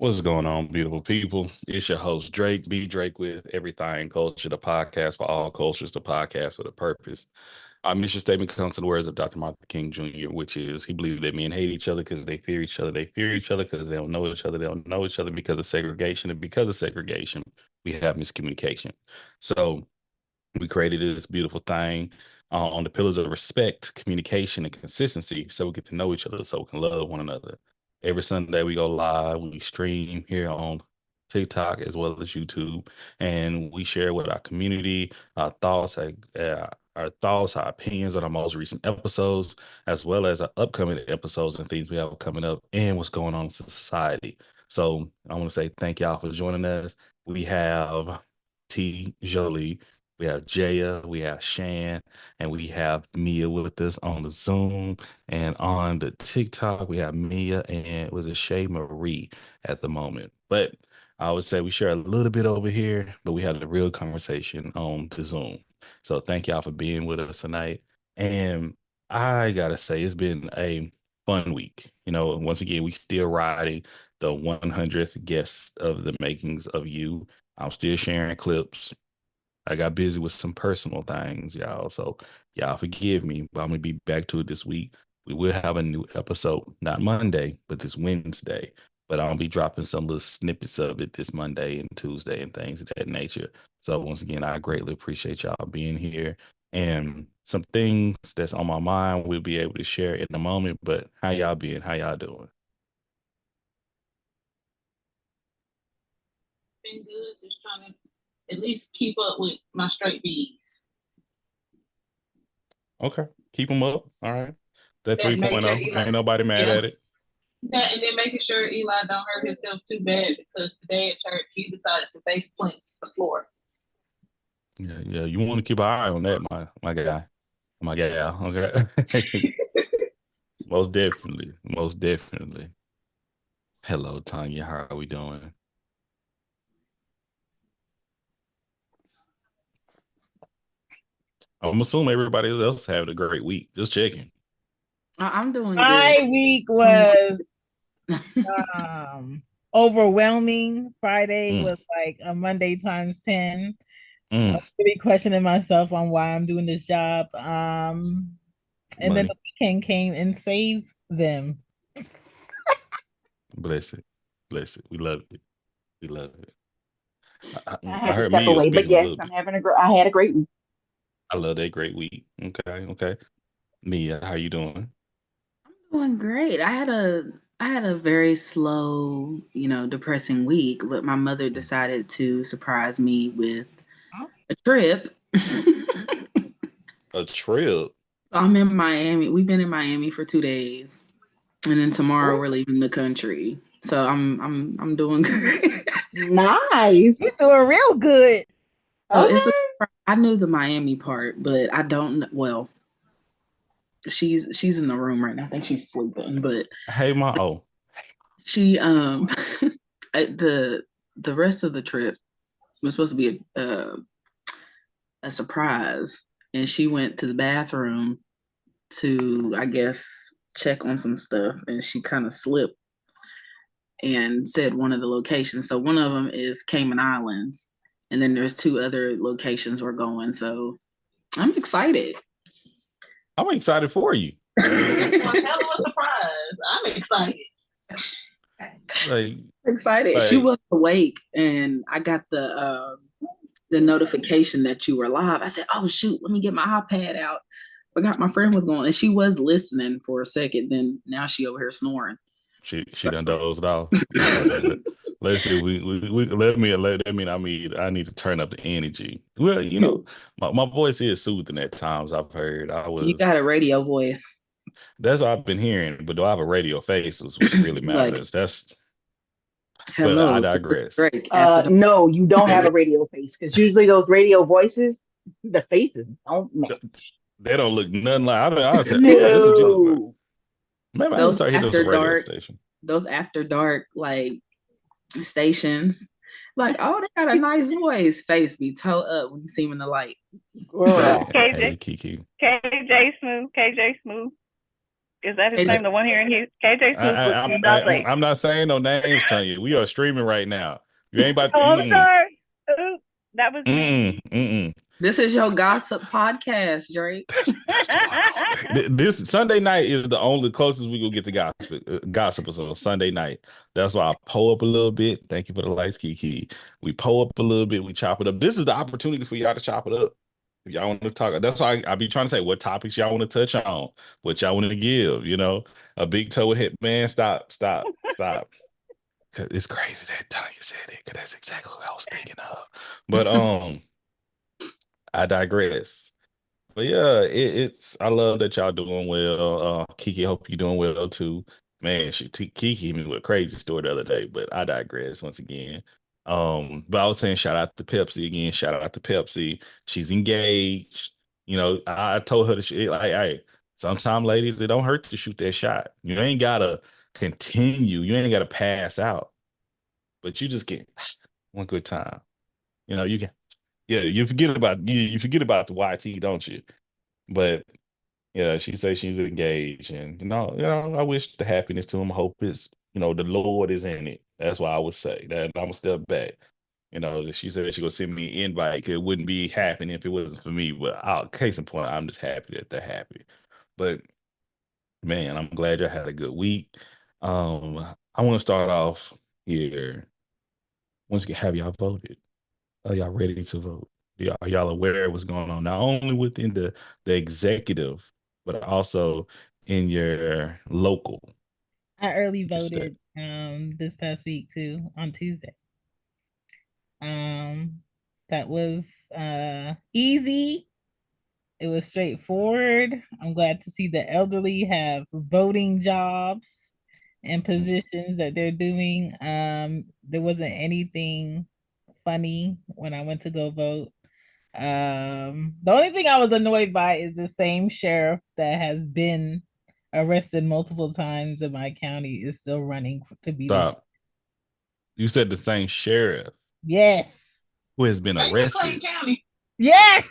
What's going on, beautiful people? It's your host, Drake, B. Drake with Everything Culture, the podcast for all cultures, the podcast with a purpose. Our mission statement comes to the words of Dr. Martin King Jr., which is he believed that men hate each other because they fear each other. They fear each other because they don't know each other. They don't know each other because of segregation. And because of segregation, we have miscommunication. So we created this beautiful thing on the pillars of respect, communication, and consistency so we get to know each other so we can love one another. Every Sunday we go live, we stream here on TikTok as well as YouTube, and we share with our community our thoughts, our opinions on our most recent episodes, as well as our upcoming episodes and things we have coming up and what's going on in society. So I want to say thank y'all for joining us. We have T Jolie, we have Jaya, we have Shan, and we have Mia with us on the Zoom. And on the TikTok, we have Mia and was it Shay Marie at the moment. But I would say we share a little bit over here, but we had a real conversation on the Zoom. So thank y'all for being with us tonight. And I gotta say, it's been a fun week. Once again, we still riding the 100th guest of the makings of you. I'm still sharing clips. I got busy with some personal things, y'all. So y'all forgive me, but I'm gonna be back to it this week. We will have a new episode, not Monday, but this Wednesday. But I'll be dropping some little snippets of it this Monday and Tuesday and things of that nature. So once again, I greatly appreciate y'all being here. And some things that's on my mind we'll be able to share in a moment. But how y'all been? How y'all doing? Been good, just trying to at least keep up with my straight B's. Okay. Keep them up. All right. That That make sure 3.0, Eli, ain't nobody mad yeah, at it. that and then making sure Eli don't hurt himself too bad because today at church he decided to face plant the floor. Yeah, yeah. You want to keep an eye on that, my guy. My gal. Okay. Most definitely. Most definitely. Hello, Tanya. How are we doing? I'm assuming everybody else having a great week. Just checking. I'm doing good. My week was overwhelming. Friday Mm, was like a Monday times 10. I'm mm, really questioning myself on why I'm doing this job. And then buddy. the weekend came and saved them. Bless it. Bless it. We love it. We love it. I I had to heard step Mia away, but speaking a yes, little bit. I had a great week. I love that great week. Okay. Okay. Mia, how you doing? Doing great. I had a very slow, depressing week, but my mother decided to surprise me with a trip. A trip. I'm in Miami. We've been in Miami for 2 days, and then tomorrow What? we're leaving the country. So I'm doing good. Nice. You're doing real good. So it's a, Okay. I knew the Miami part, but I don't. Well, she's in the room right now. I think she's sleeping, but Hey, my oh. she the rest of the trip was supposed to be a surprise, and she went to the bathroom to, I guess, check on some stuff, and she kind of slipped and said one of the locations. So one of them is Cayman Islands, and then there's two other locations we're going. So I'm excited. I'm excited for you. Well, hell of a surprise! I'm excited. Like, Excited. She like was awake, and I got the notification that you were live. I said, "Oh shoot, let me get my iPad out." Forgot my friend was going, and she was listening for a second. Then now she over here snoring. she done dozed off. Okay. Let's see. We let me. I need to turn up the energy. Well, my voice is soothing at times. I've heard. You got a radio voice. That's what I've been hearing. But do I have a radio face? Is what really Like, matters. But I hello, this is digress. Drake after the. No, you don't have a radio face because usually those radio voices, the faces don't match. They don't look nothing like. I said, oh, this is what you look like. No. Maybe I need to those start hitting after some radio dark, station. those after dark like stations. Like, oh, they got a nice voice. Face be toe up when you see him in the light. Girl. Hey, KJ, Kiki. KJ Smooth, KJ Smooth. Is that his KJ. name? The one here in Houston? KJ was Dudley. I'm not saying no names, Tanya. We are streaming right now. You ain't about to. Oh, I'm sorry. Ooh, that was me. This is your gossip podcast, Drake. This Sunday night is the only closest we gonna get to gossip. So Sunday night. That's why I pull up a little bit. Thank you for the lights, Kiki. We pull up a little bit. We chop it up. This is the opportunity for y'all to chop it up. If y'all want to talk, that's why I be trying to say what topics y'all want to touch on, what y'all want to give. You know, a big toe hit, man. Stop. Cause it's crazy that Tanya said it, because that's exactly what I was thinking of. But I digress. But yeah, it's I love that y'all doing well. Kiki, hope you're doing well too. Man, Kiki hit me with a crazy story the other day, but I digress once again. But I was saying shout out to Pepsi again. Shout out to Pepsi. She's engaged. You know, I told her to hey, sometimes ladies, it don't hurt to shoot that shot. You ain't gotta continue. You ain't gotta pass out, but you just get one good time. You know, you can. Yeah, you forget about the YT, don't you? But yeah, she says she's engaged, and I wish the happiness to him. Hope it's the Lord is in it. That's why I would say that I'm gonna step back. She said she gonna send me an invite. It wouldn't be happening if it wasn't for me. But case in point, I'm just happy that they're happy. But man, I'm glad y'all had a good week. I want to start off here. Once again, have y'all voted? Are y'all ready to vote? Are y'all aware of what's going on? Not only within the executive, but also in your local. I early voted this past week too, on Tuesday. That was easy. It was straightforward. I'm glad to see the elderly have voting jobs and positions that they're doing. There wasn't anything funny when I went to go vote. The only thing I was annoyed by is the same sheriff that has been arrested multiple times in my county is still running to be Stop. You said the same sheriff. Yes. Who has been arrested? Clayton County. Yes.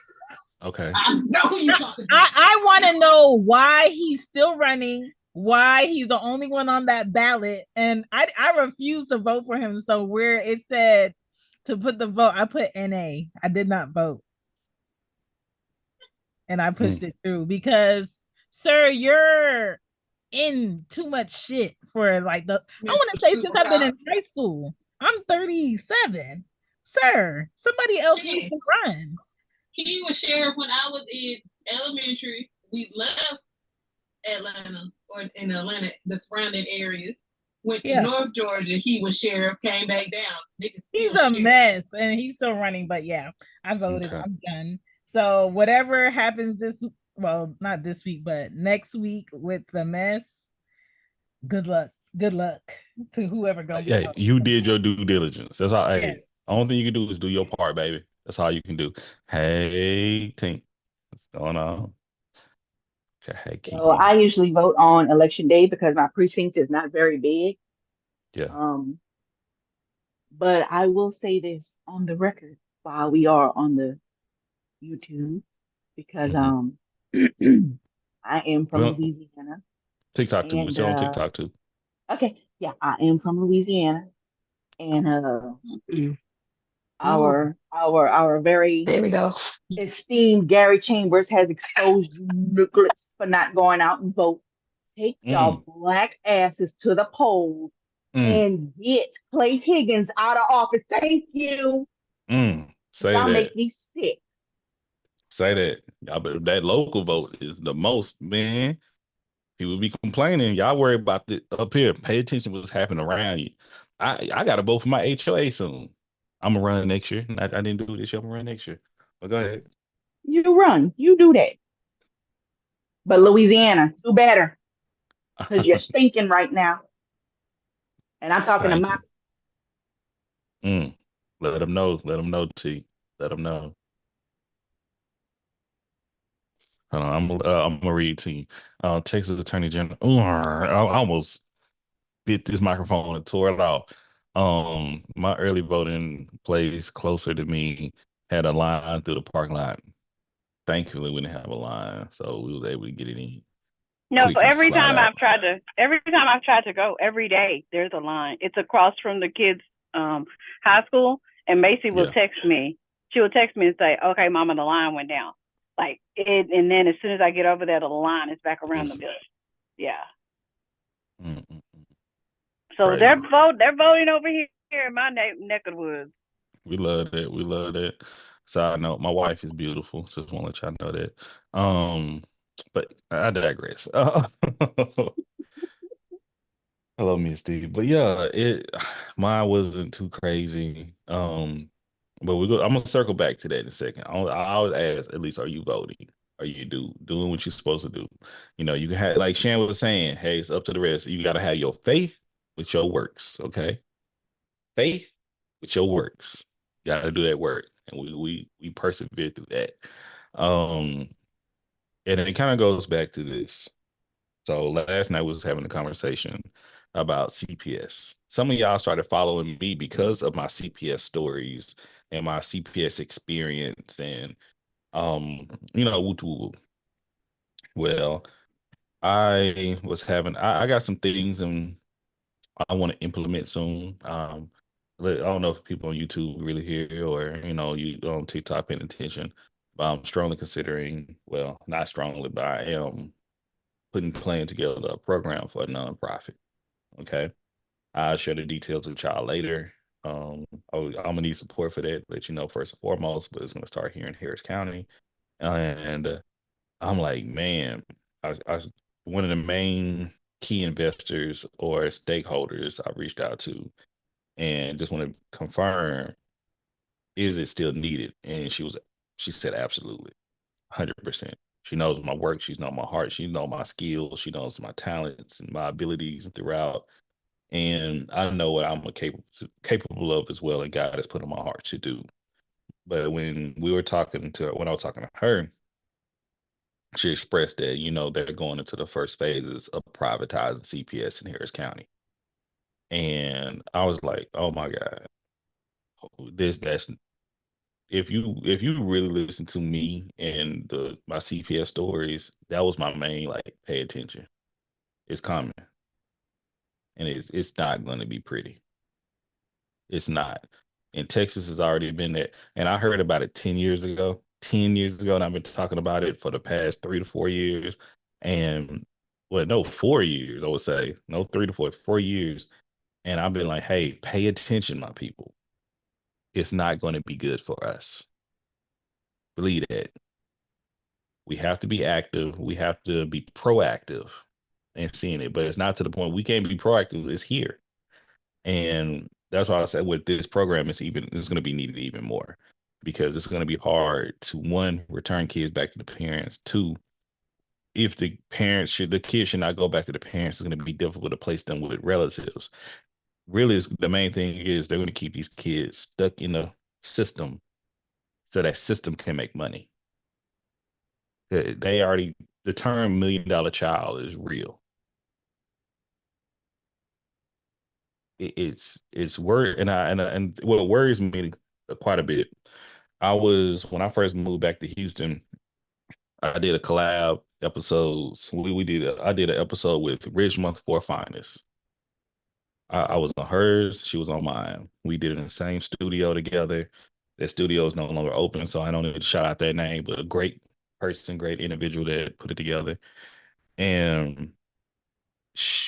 Okay. I know who you're talking about. I want to know why he's still running, why he's the only one on that ballot, and I refuse to vote for him. So where it said to put the vote, I put NA. I did not vote. And I pushed it through because, sir, you're in too much shit for like I want to say since I've been in high school. I'm 37. Sir, somebody else needs to run. He was sheriff when I was in elementary. We left Atlanta or in Atlanta, the surrounding areas. Went to North Georgia. He was sheriff. Came back down. He's a mess, and he's still running. But yeah, I voted. Okay. I'm done. So whatever happens not this week, but next week with the mess. Good luck. Good luck to whoever goes. Yeah, you did your due diligence. That's all. Yes. Hey, only thing you can do is do your part, baby. That's all you can do. Hey, Tink, what's going on? Hey, Kiki. So I usually vote on election day because my precinct is not very big. Yeah. But I will say this on the record while we are on the YouTube because I am from Louisiana. TikTok too. We're still on TikTok too. Okay. Yeah, I am from Louisiana. And our very there we go. Esteemed Gary Chambers has exposed Nicholas for not going out and vote. Take y'all black asses to the polls and get Clay Higgins out of office. Thank you. Say y'all that. Make me sick. Say that. Y'all better, that local vote is the most, man. People be complaining. Y'all worry about the up here. Pay attention to what's happening around you. I got to vote for my HOA soon. I'm gonna run next year. I didn't do this year. I'm gonna run next year. But go ahead. You run. You do that. But Louisiana, do better. Because you're stinking right now. And I'm talking to my. Let them know. Let them know, T. Let them know. Hold on, I'm gonna read to you. Texas Attorney General. I almost bit this microphone and tore it off. My early voting place closer to me had a line through the parking lot. Thankfully, we didn't have a line, so we was able to get it in. No, quick and every slide time out. I've tried to go, every day there's a line. It's across from the kids' high school, and Macy will Yeah. text me. She will text me and say, "Okay, Mama, the line went down." Like it, and then as soon as I get over there, the line is back around the building. Yeah. Mm-mm. So Crazy. they're voting over here in my neck of the woods. We love that. We love that. Side note, my wife is beautiful. Just want to let y'all know that. But I digress. Hello, Misty. But yeah, mine wasn't too crazy. But I'm gonna circle back to that in a second. I always ask, at least, are you voting? Are you doing what you're supposed to do? You know, you can have, like Shan was saying, hey, it's up to the rest. You got to have your faith with your works. Okay, faith with your works. You got to do that work, and we persevere through that. And it kind of goes back to this. So last night we was having a conversation about CPS. Some of y'all started following me because of my CPS stories and my CPS experience, and woo woo. Well, I got some things and I want to implement soon. I don't know if people on YouTube really hear or you on TikTok paying attention, but I'm strongly considering, well, not strongly, but I am playing together a program for a nonprofit. Okay. I'll share the details with y'all later. I'm gonna need support for that, let you know first and foremost, but it's gonna start here in Harris County. And I'm like, man, I one of the main key investors or stakeholders I reached out to and just want to confirm, is it still needed? And she said absolutely, 100%. She knows my work, she knows my heart, she knows my skills, she knows my talents and my abilities throughout. And I know what I'm capable of as well, and God has put in my heart to do. But when I was talking to her, she expressed that, they're going into the first phases of privatizing CPS in Harris County. And I was like, oh my God, that's if you really listen to me and my CPS stories, that was my main, like, pay attention. It's coming. And it's not going to be pretty. It's not. And Texas has already been there. And I heard about it 10 years ago. 10 years ago, and I've been talking about it for the past 3 to 4 years. And well, no, 4 years, I would say. No, 3 to 4 years. And I've been like, hey, pay attention, my people. It's not going to be good for us. Believe that. We have to be active. We have to be proactive in seeing it. But it's not to the point we can't be proactive. It's here. And that's why I said with this program, it's going to be needed even more, because it's going to be hard to, one, return kids back to the parents. Two, if the kids should not go back to the parents, it's going to be difficult to place them with relatives. Really, the main thing is they're going to keep these kids stuck in the system so that system can make money. The term $1 million child is real. It's worried, and what worries me quite a bit. When I first moved back to Houston, I did a collab episodes. I did an episode with Ridgemont Four Finest. I was on hers, she was on mine. We did it in the same studio together. That studio is no longer open, so I don't need to shout out that name, but a great person, great individual that put it together. And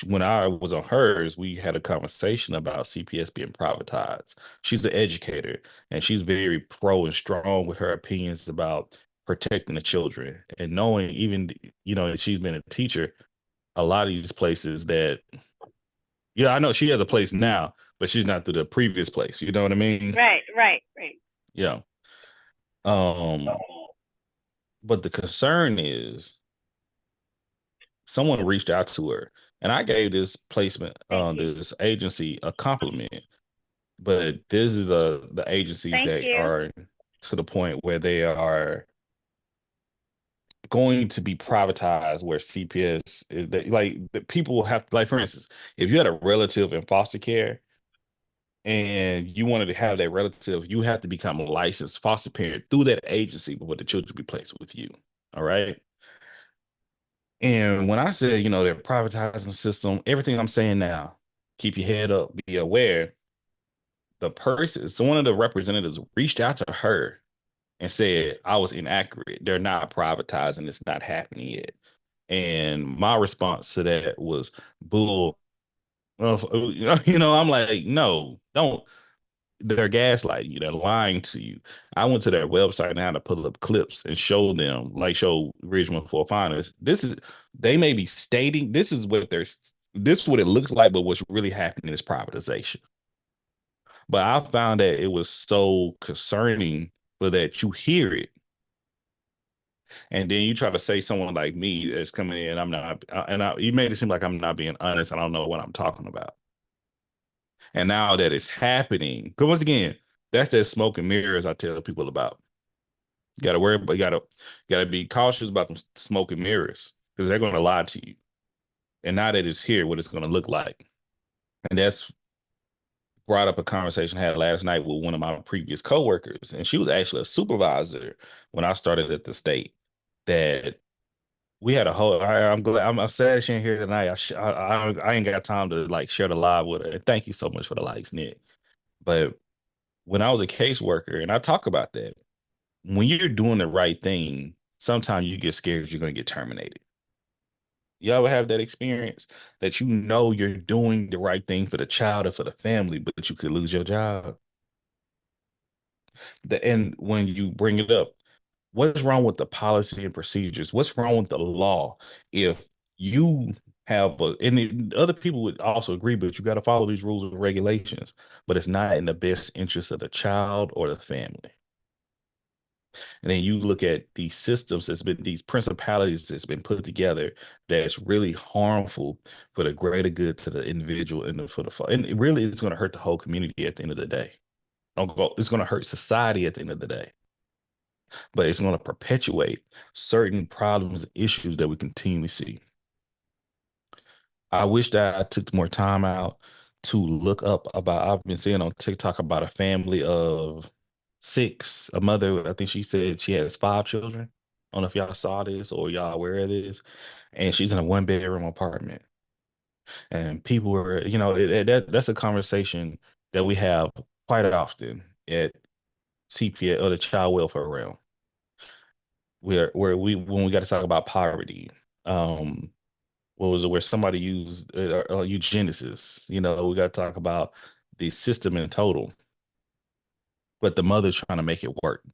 when I was on hers, we had a conversation about CPS being privatized. She's an educator, and she's very pro and strong with her opinions about protecting the children. And knowing, even, she's been a teacher, a lot of these places that, I know she has a place now, but she's not through the previous place. You know what I mean? Right. Yeah. But the concern is, someone reached out to her, and I gave this placement, this agency, a compliment. But this is the agencies that are to the point where they are going to be privatized, where CPS is like, the people will have, like, for instance, if you had a relative in foster care and you wanted to have that relative, you have to become a licensed foster parent through that agency before the children be placed with you. All right. And when I said, they're privatizing the system, everything I'm saying now, keep your head up, be aware. So one of the representatives reached out to her and said, I was inaccurate. They're not privatizing. It's not happening yet. And my response to that was bull. I'm like, no, don't. They're gaslighting you. They're lying to you. I went to their website now to pull up clips and show them, like show Richmond for finals. They may be stating this is what it looks like, but what's really happening is privatization. But I found that it was so concerning for that you hear it. And then you try to say someone like me that's coming in, I'm not, you made it seem like I'm not being honest. I don't know what I'm talking about. And now that it's happening, because once again, that's that smoke and mirrors I tell people about. You gotta worry, but you gotta be cautious about them smoke and mirrors because they're gonna lie to you. And now that it's here, what it's gonna look like. And that's brought up a conversation I had last night with one of my previous coworkers, and she was actually a supervisor when I started at the state. That we had a whole. I'm glad. I'm sad she ain't here tonight. I ain't got time to like share the live with her. And thank you so much for the likes, Nick. But when I was a caseworker, and I talk about that, when you're doing the right thing, sometimes you get scared you're going to get terminated. You ever have that experience that you're doing the right thing for the child or for the family, but you could lose your job? And when you bring it up, what's wrong with the policy and procedures? What's wrong with the law? If you and other people would also agree, but you got to follow these rules and regulations, but it's not in the best interest of the child or the family. And then you look at these systems these principalities that's been put together that's really harmful for the greater good to the individual and and really it's going to hurt the whole community at the end of the day. It's going to hurt society at the end of the day. But it's going to perpetuate certain problems and issues that we continually see. I wish that I took more time out to look up I've been seeing on TikTok about a family of 6, a mother, I think she said she has 5 children. I don't know if y'all saw this or y'all aware of this. And she's in a 1-bedroom apartment. And people were, that's a conversation that we have quite often at CPS or the child welfare realm. When we got to talk about poverty, what was it where somebody used eugenicists? We got to talk about the system in total, but the mother trying to make it work.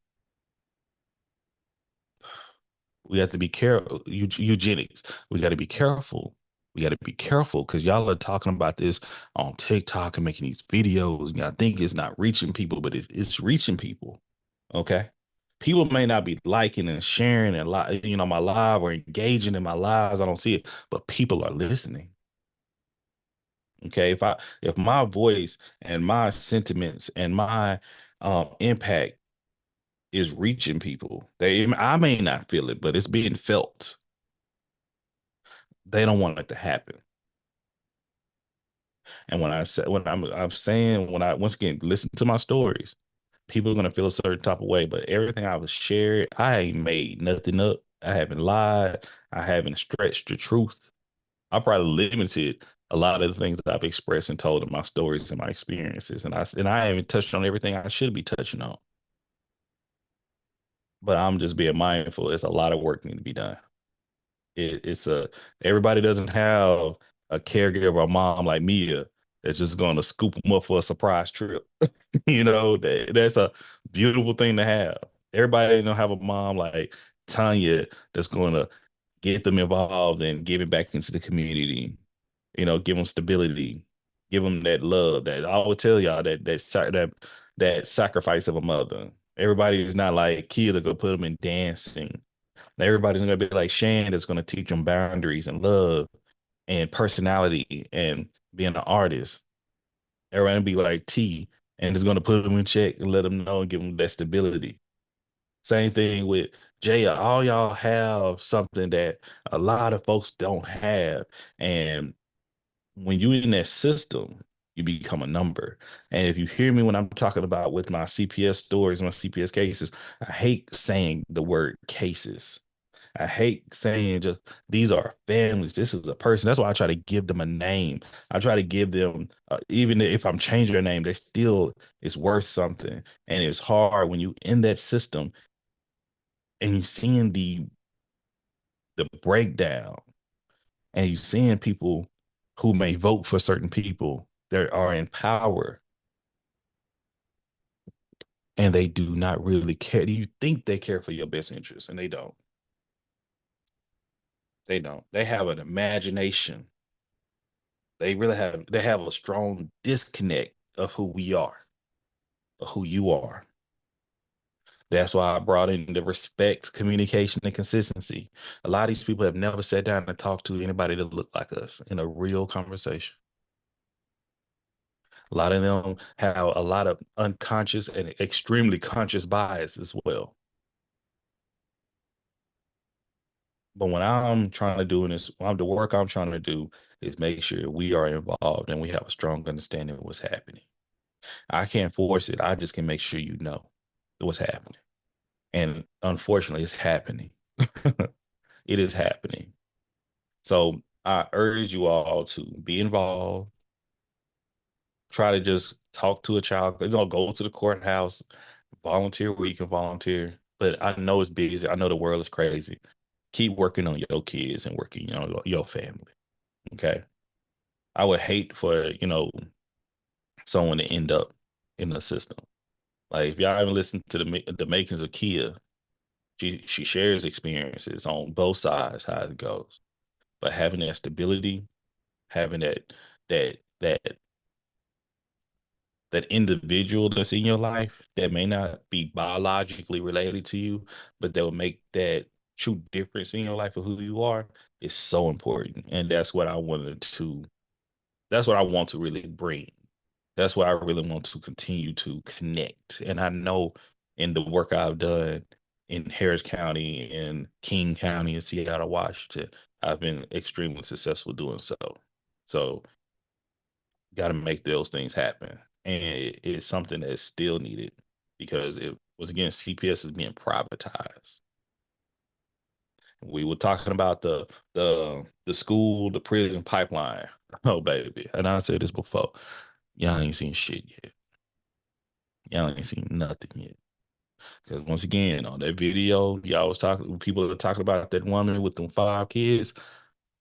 We have to be careful. Eugenics. We got to be careful. We got to be careful because y'all are talking about this on TikTok and making these videos. And I think it's not reaching people, but it's reaching people. Okay. People may not be liking and sharing and my live or engaging in my lives. I don't see it, but people are listening. Okay. If my voice and my sentiments and my impact is reaching people, I may not feel it, but it's being felt. They don't want it to happen. And when I once again listen to my stories, people are gonna feel a certain type of way. But everything I was shared, I ain't made nothing up. I haven't lied. I haven't stretched the truth. I probably limited a lot of the things that I've expressed and told in my stories and my experiences. And I haven't touched on everything I should be touching on. But I'm just being mindful. It's a lot of work need to be done. Everybody doesn't have a caregiver or mom like Mia that's just going to scoop them up for a surprise trip. That's a beautiful thing to have. Everybody don't have a mom like Tanya that's going to get them involved and give it back into the community. Give them stability, give them that love. That I always tell y'all that sacrifice of a mother. Everybody is not like kids that go put them in dancing. Everybody's gonna be like Shan that's gonna teach them boundaries and love and personality and being an artist. Everybody gonna be like T and is gonna put them in check and let them know and give them that stability. Same thing with Jaya. All y'all have something that a lot of folks don't have. And when you're in that system, you become a number. And if you hear me when I'm talking about with my CPS stories, my CPS cases, I hate saying the word cases. I hate saying just these are families. This is a person. That's why I try to give them a name. I try to give them, even if I'm changing their name, they still is worth something. And it's hard when you in that system and you seeing the breakdown, and you seeing people who may vote for certain people that are in power, and they do not really care. You think they care for your best interest, and they don't. They don't. They have an imagination. They have a strong disconnect of who we are, of who you are. That's why I brought in the respect, communication, and consistency. A lot of these people have never sat down and talked to anybody that looked like us in a real conversation. A lot of them have a lot of unconscious and extremely conscious bias as well. But when I'm trying to do this, the work I'm trying to do is make sure we are involved and we have a strong understanding of what's happening. I can't force it. I just can make sure you know what's happening. And unfortunately, it's happening. It is happening. So I urge you all to be involved. Try to just talk to a child. Go to the courthouse, volunteer where you can volunteer. But I know it's busy. I know the world is crazy. Keep working on your kids and working on your family. Okay. I would hate for, someone to end up in the system. Like if y'all haven't listened to the makings of Kia, she shares experiences on both sides, how it goes. But having that stability, having that individual that's in your life that may not be biologically related to you, but that will make that true difference in your life of who you are is so important. And that's what I want to really bring. That's what I really want to continue to connect. And I know in the work I've done in Harris County and King County and Seattle, Washington, I've been extremely successful doing so. So got to make those things happen. And it's something that's still needed because it was, again, CPS is being privatized. We were talking about the school, the prison pipeline. Oh, baby. And I said this before. Y'all ain't seen shit yet. Y'all ain't seen nothing yet. Because once again, on that video, people are talking about that woman with them 5 kids.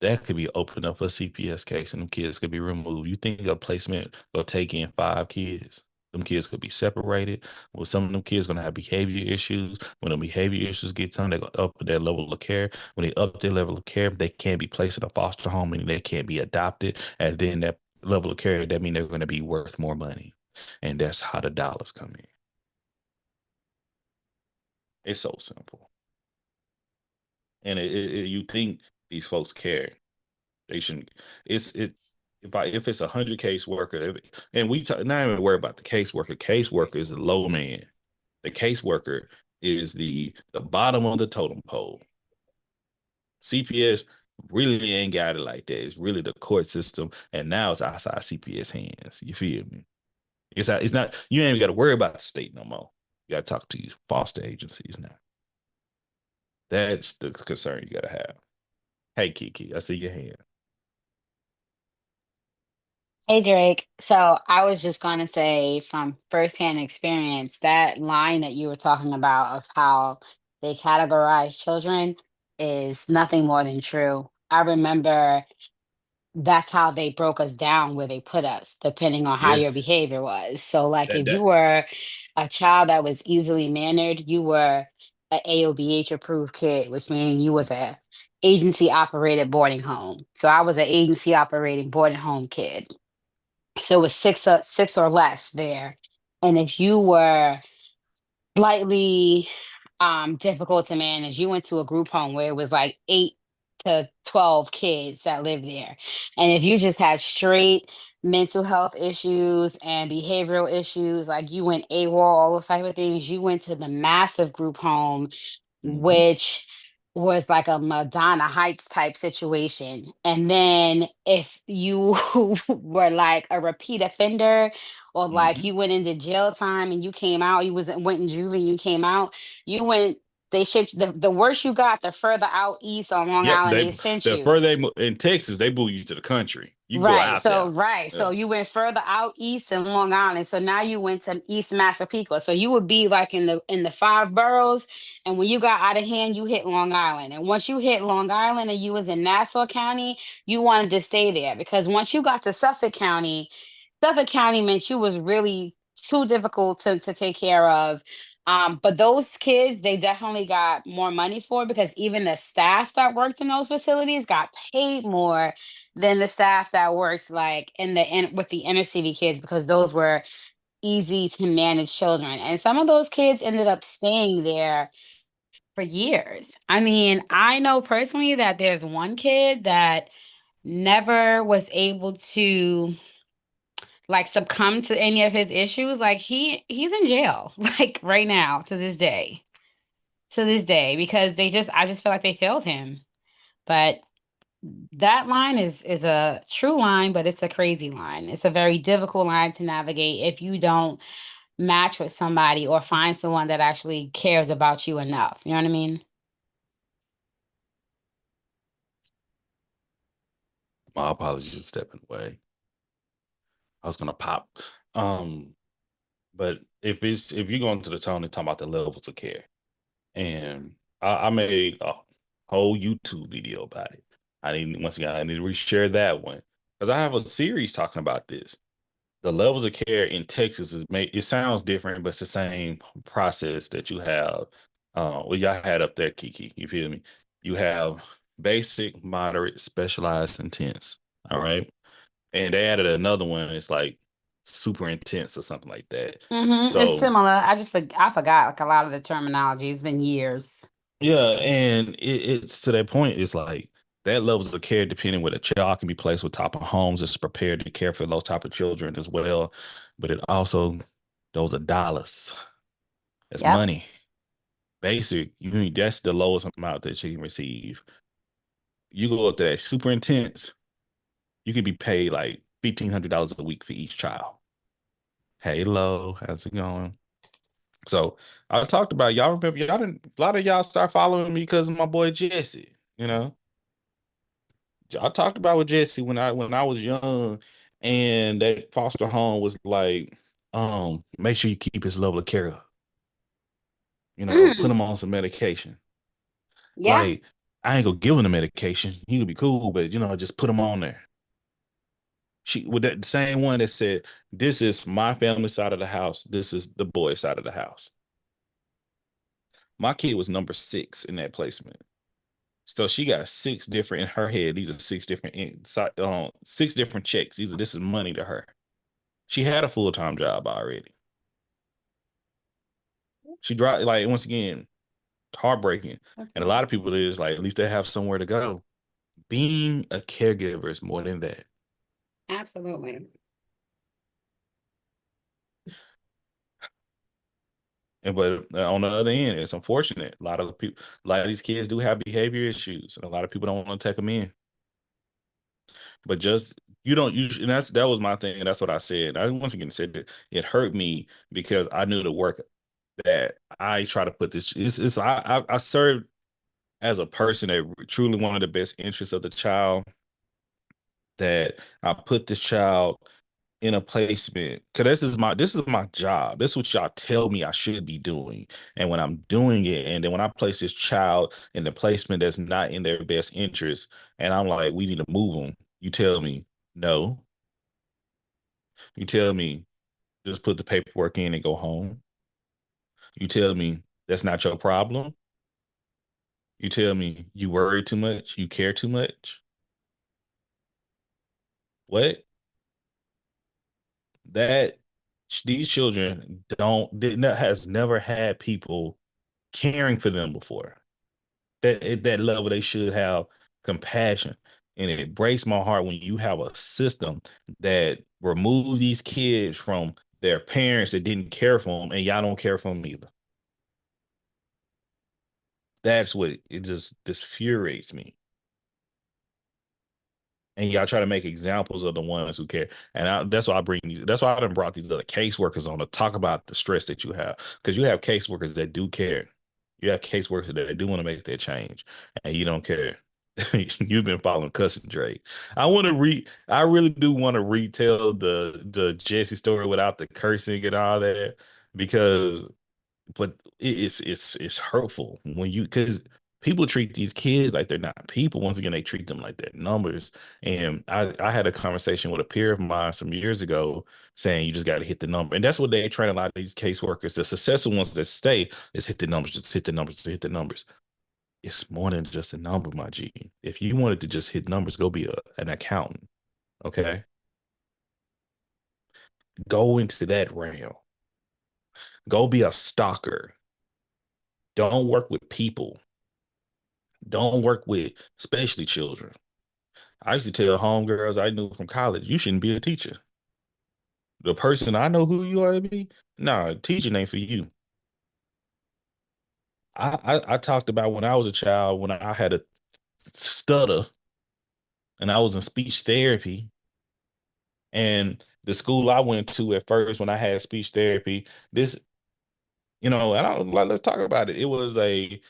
That could be opened up for a CPS case and them kids could be removed. You think a placement will take in 5 kids? Them kids could be separated. Well, some of them kids going to have behavior issues. When the behavior issues get done, they're going to up their level of care. When they up their level of care, they can't be placed in a foster home and they can't be adopted. And then that level of care, that means they're going to be worth more money. And that's how the dollars come in. It's so simple. And you think these folks care. They shouldn't. If it's 100 caseworker, and we not even worry about the caseworker. Caseworker is the low man. The caseworker is the bottom of the totem pole. CPS really ain't got it like that. It's really the court system, and now it's outside CPS hands. You feel me? It's not. You ain't even got to worry about the state no more. You got to talk to these foster agencies now. That's the concern you got to have. Hey, Kiki, I see your hand. Hey Drake. So I was just going to say from firsthand experience, that line that you were talking about of how they categorize children is nothing more than true. I remember that's how they broke us down where they put us, depending on how your Yes. behavior was. So, like, if you That were a child that was easily mannered, you were an AOBH approved kid, which means you was a agency operated boarding home. So I was an agency operating boarding home kid. So it was six or less there. And if you were slightly difficult to manage, you went to a group home where it was like 8 to 12 kids that lived there. And if you just had straight mental health issues and behavioral issues, like you went AWOL, all those type of things, you went to the massive group home, which was like a Madonna Heights type situation. And then if you were like a repeat offender or like you went into jail time and you came out, went in juvie and you came out, you went they shipped the worse you got, the further out east on Long Yep, Island they sent the you. further in Texas, they move you to the country. You go Right. out So there. right. So Yeah. you went further out east in Long Island. So now you went to East Massapequa. So you would be like in the five boroughs. And when you got out of hand, you hit Long Island. And once you hit Long Island and you was in Nassau County, you wanted to stay there because once you got to Suffolk County meant you was really too difficult to take care of. But those kids, they definitely got more money for because even the staff that worked in those facilities got paid more than the staff that worked like with the inner city kids because those were easy to manage children. And some of those kids ended up staying there for years. I mean, I know personally that there's one kid that never was able to like succumb to any of his issues. Like he's in jail like right now to this day. To this day because I just feel like they failed him. But that line is a true line, but it's a crazy line. It's a very difficult line to navigate if you don't match with somebody or find someone that actually cares about you enough. You know what I mean? My apologies for stepping away. I was gonna pop. But if you're going to the tone and talking about the levels of care, and I made a whole YouTube video about it. I need to reshare that one because I have a series talking about this. The levels of care in Texas it sounds different, but it's the same process that you have. Well, y'all had up there, Kiki. You feel me? You have basic, moderate, specialized, intense. All right, and they added another one. It's like super intense or something like that. It's similar. I forgot like a lot of the terminology. It's been years. Yeah, and it's to that point. It's like that levels of care depending where the child can be placed with type of homes is prepared to care for those type of children as well. But it also those are dollars. That's money. Basic, that's the lowest amount that you can receive. You go up to that super intense, you could be paid like $1,500 a week for each child. Hey, Lo, how's it going? So I talked about y'all remember y'all didn't a lot of y'all start following me because of my boy Jesse, you know. I talked about with Jesse when I was young, and that foster home was like, make sure you keep his level of care up. You know, put him on some medication. Yeah. Like, I ain't gonna give him the medication. He could be cool, but just put him on there. She with that same one that said, this is my family side of the house. This is the boy side of the house. My kid was number 6 in that placement. So she got 6 different in her head. These are 6 different 6 different checks. This is money to her. She had a full-time job already. She dropped, like, once again, heartbreaking. And a lot of people is like, at least they have somewhere to go. Being a caregiver is more than that. Absolutely. But on the other end, it's unfortunate. A lot of these kids do have behavior issues, and a lot of people don't want to take them in. But just and that was my thing, and that's what I said. I once again said that it hurt me because I knew the work that I try to put this. I served as a person that truly wanted the best interests of the child. That I put this child in a placement because this is my job. This is what y'all tell me I should be doing. And when I'm doing it, and then when I place this child in the placement that's not in their best interest, and I'm like, we need to move them. You tell me no. You tell me just put the paperwork in and go home. You tell me that's not your problem. You tell me you worry too much. You care too much. What? That these children has never had people caring for them before. That at that level they should have compassion. And it breaks my heart when you have a system that remove these kids from their parents that didn't care for them, and y'all don't care for them either. That's what it just infuriates me. And y'all try to make examples of the ones who care. And that's why that's why I done brought these other caseworkers on to talk about the stress that you have. Because you have caseworkers that do care. You have caseworkers that do want to make that change, and you don't care. You've been following cussing Drake. I really do want to retell the Jesse story without the cursing and all that, because but it's hurtful when you, because people treat these kids like they're not people. Once again, they treat them like they're numbers. And I had a conversation with a peer of mine some years ago saying you just got to hit the number. And that's what they train a lot of these caseworkers. The successful ones that stay is hit the numbers, just hit the numbers, hit the numbers. It's more than just a number, my G. If you wanted to just hit numbers, go be an accountant. Okay. Go into that realm. Go be a stalker. Don't work with people. Don't work with, especially children. I used to tell homegirls I knew from college, you shouldn't be a teacher. The person I know who you are to be, nah, teaching ain't for you. I talked about when I was a child, when I had a stutter and I was in speech therapy. And the school I went to at first when I had speech therapy, this, and I was like, let's talk about it. It was they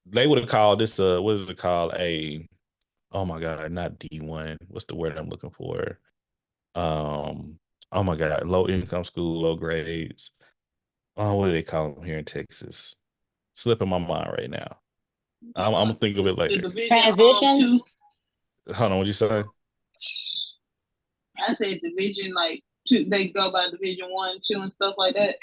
would have called this what is it called? Oh my God, not D1. What's the word I'm looking for? Oh my God, low income school, low grades. Oh, what do they call them here in Texas? Slipping my mind right now. I'm gonna think of it later. Transition? Hold on, what you say? I said division, like two. They go by division 1, 2, and stuff like that.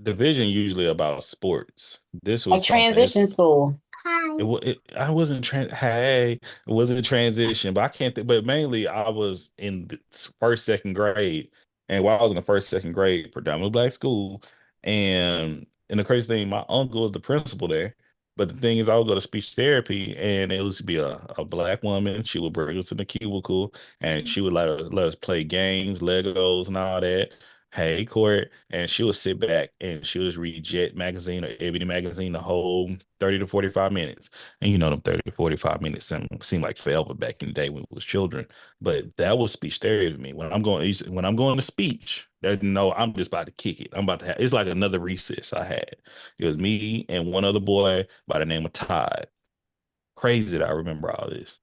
Division usually about sports. This A was transition school. I wasn't hey, it wasn't a transition, but I can't think. But mainly, I was in the first, second grade, and while I was in the first, second grade, predominantly black school, and the crazy thing, my uncle was the principal there. But the thing is, I would go to speech therapy, and it used to be a black woman. She would bring us in the cubicle, and she would let us play games, Legos, and all that. Hey, Court, and she would sit back and she would just read Jet magazine or Ebony magazine the whole 30 to 45 minutes. And them 30 to 45 minutes seem like forever back in the day when we was children. But that was speech therapy to me. When I'm going to speech, I'm just about to kick it. I'm about to have, it's like another recess I had. It was me and one other boy by the name of Todd. Crazy that I remember all this.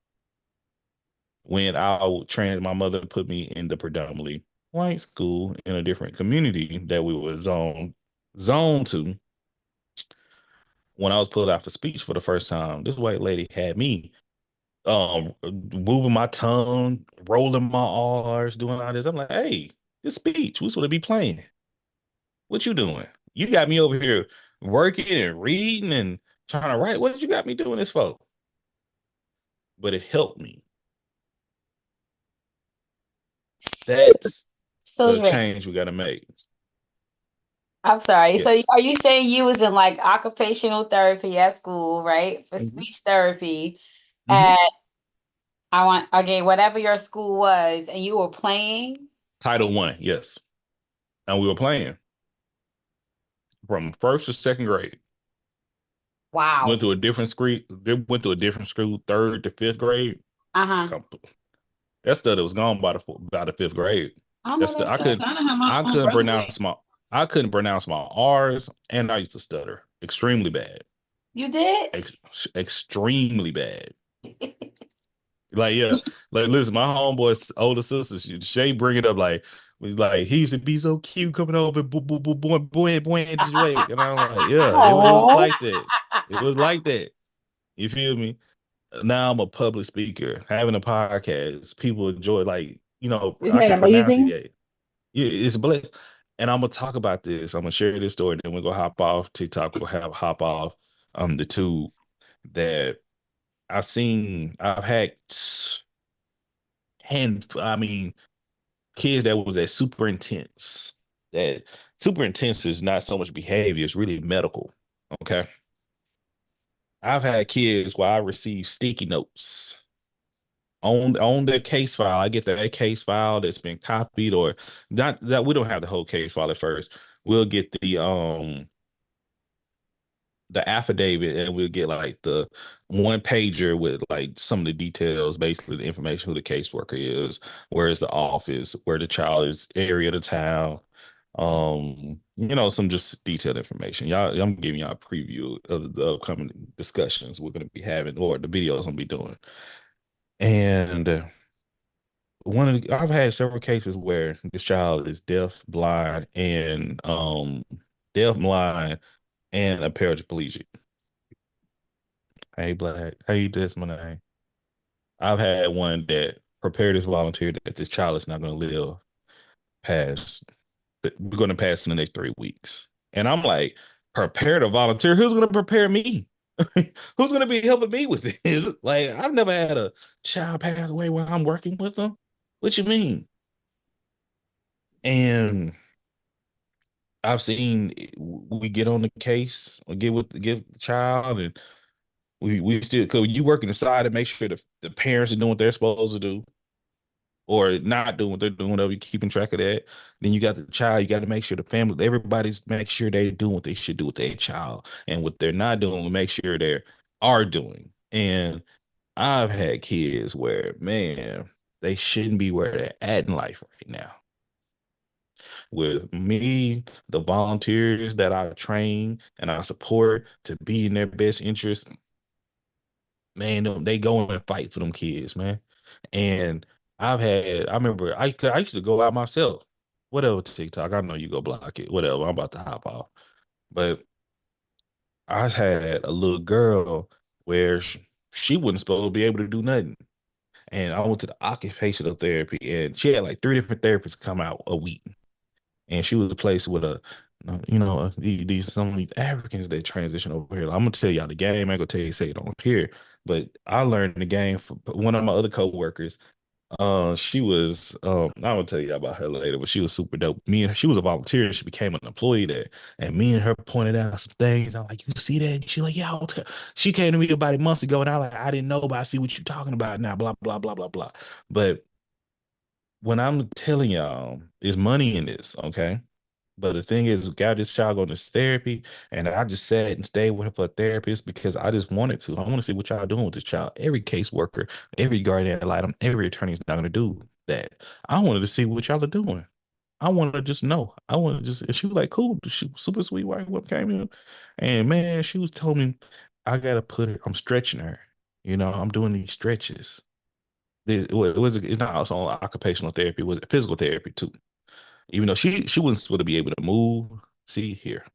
When my mother put me in the predominantly white school in a different community that we were zoned to. When I was pulled out for speech for the first time, this white lady had me moving my tongue, rolling my R's, doing all this. I'm like, hey, this speech, we supposed to be playing. What you doing? You got me over here working and reading and trying to write. What did you got me doing this for? But it helped me. That's the change we got to make. I'm sorry. Yes. So are you saying you was in like occupational therapy at school, right? For speech therapy. And whatever your school was, and you were playing? Title I, yes. And we were playing from first to second grade. Wow. Went to a different school, third to fifth grade. That stuff was gone by the fifth grade. I couldn't pronounce my R's, and I used to stutter extremely bad. You did? Extremely bad. Like listen, my homeboy's older sister, Shay, bring it up like he used to be so cute coming over, boy, and I'm like, yeah, it was like that. It was like that. You feel me? Now I'm a public speaker, having a podcast. People enjoy, I can pronunciate. Yeah, it's blessed. And I'm gonna talk about this. I'm gonna share this story. Then we're gonna hop off TikTok. We'll hop off the tube that I've had kids that was that super intense. That super intense is not so much behavior, it's really medical. Okay. I've had kids where I receive sticky notes on their case file. I get that case file that's been copied, or not that we don't have the whole case file at first. We'll get the affidavit, and we'll get like the one pager with like some of the details, basically the information, who the caseworker is, where is the office, where the child is, area of the town, Some just detailed information. I'm giving y'all a preview of the upcoming discussions we're going to be having, or the videos I'm gonna be doing. And I've had several cases where this child is deaf, blind, and a paraplegic. Hey, Black. Hey, this my name. I've had one that prepared this volunteer that this child is not going to live past. We're going to pass in the next 3 weeks, and I'm like, prepare to volunteer. Who's going to prepare me? Who's going to be helping me with this? Like, I've never had a child pass away while I'm working with them. What you mean? And I've seen we get on the case, or get the child, and we still, because you working aside to make sure the parents are doing what they're supposed to do, or not doing what they're doing, whatever, you keeping track of that. Then you got the child, you got to make sure the family, everybody's make sure they're doing what they should do with their child, and what they're not doing, we make sure they are doing. And I've had kids where, man, they shouldn't be where they're at in life right now. With me, the volunteers that I train and I support to be in their best interest, man, they go and fight for them kids, man. And I remember I used to go out myself. Whatever, TikTok, I know you go block it. Whatever, I'm about to hop off. But I had a little girl where she wasn't supposed to be able to do nothing. And I went to the occupational therapy, and she had like 3 different therapists come out a week. And she was placed with some of these Africans that transition over here. I'm gonna tell y'all the game. I ain't gonna tell you say it on here, but I learned the game from one of my other coworkers. She was I'm gonna tell you about her later, but she was super dope. She was a volunteer. She became an employee there, and me and her pointed out some things. I'm like, you see that? And she like, yeah. She came to me about a month ago, and I like, I didn't know, but I see what you're talking about now. Blah blah blah blah blah. But when I'm telling y'all, there's money in this, okay? But the thing is, got this child on this therapy, and I just sat and stayed with her for a therapist because I just wanted to. I want to see what y'all doing with this child. Every caseworker, every guardian ad litem, every attorney is not going to do that. I wanted to see what y'all are doing. I wanted to just know. I wanted to just, and she was like, cool. She was super sweet white woman came in. And man, she was telling me, I got to put her, I'm stretching her. I'm doing these stretches. It's not also occupational therapy, it was physical therapy too. Even though she wasn't supposed to be able to move. See here.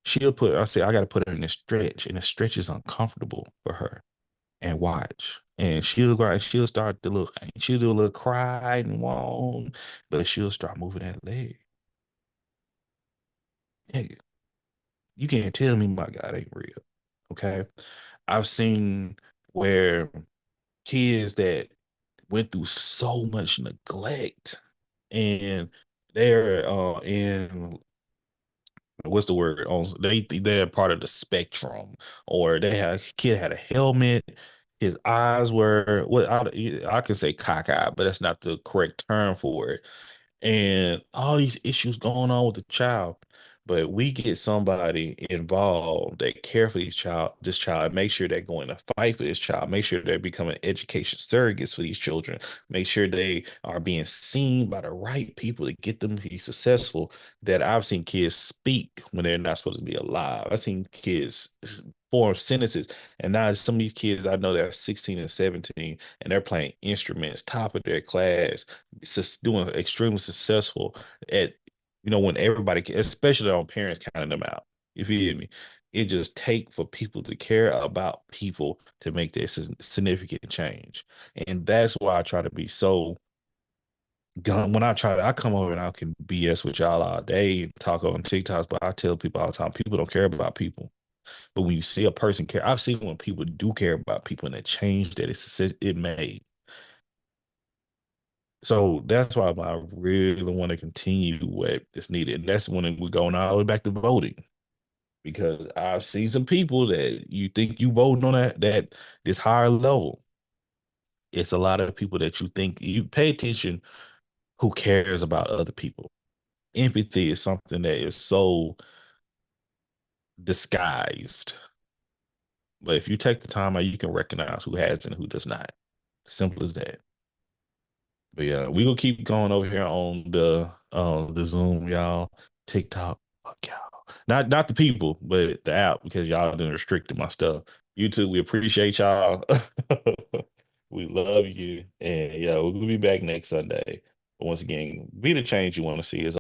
I say, I got to put her in a stretch, and the stretch is uncomfortable for her. And watch. And she'll go and she'll start to look, she'll do a little cry and whine, but she'll start moving that leg. Nigga, you can't tell me my God ain't real. Okay. I've seen where kids that went through so much neglect, and they're in, what's the word, on they're part of the spectrum, or kid had a helmet, his eyes were, what I could say cockeyed, but that's not the correct term for it, and all these issues going on with the child. But we get somebody involved that care for this child, make sure they're going to fight for this child, make sure they're becoming education surrogates for these children, make sure they are being seen by the right people to get them to be successful. That I've seen kids speak when they're not supposed to be alive. I've seen kids form sentences, and now some of these kids I know that are 16 and 17, and they're playing instruments, top of their class, just doing extremely successful at, when everybody, especially on parents counting them out. You feel me? It just take for people to care about people to make this significant change. And that's why I try to be so gun. I come over and I can BS with y'all all day, talk on TikToks, but I tell people all the time, people don't care about people. But when you see a person care, I've seen when people do care about people and the change that it made. So that's why I really want to continue what is needed. And that's when we're going all the way back to voting. Because I've seen some people that you think you voting on that this higher level. It's a lot of people that you think you pay attention, who cares about other people. Empathy is something that is so disguised. But if you take the time out, you can recognize who has and who does not. Simple as that. But yeah, we gonna keep going over here on the Zoom, y'all. TikTok, fuck y'all. Not the people, but the app, because y'all done restricted my stuff. YouTube, we appreciate y'all. We love you. And yeah, we'll be back next Sunday. But once again, be the change you want to see. Is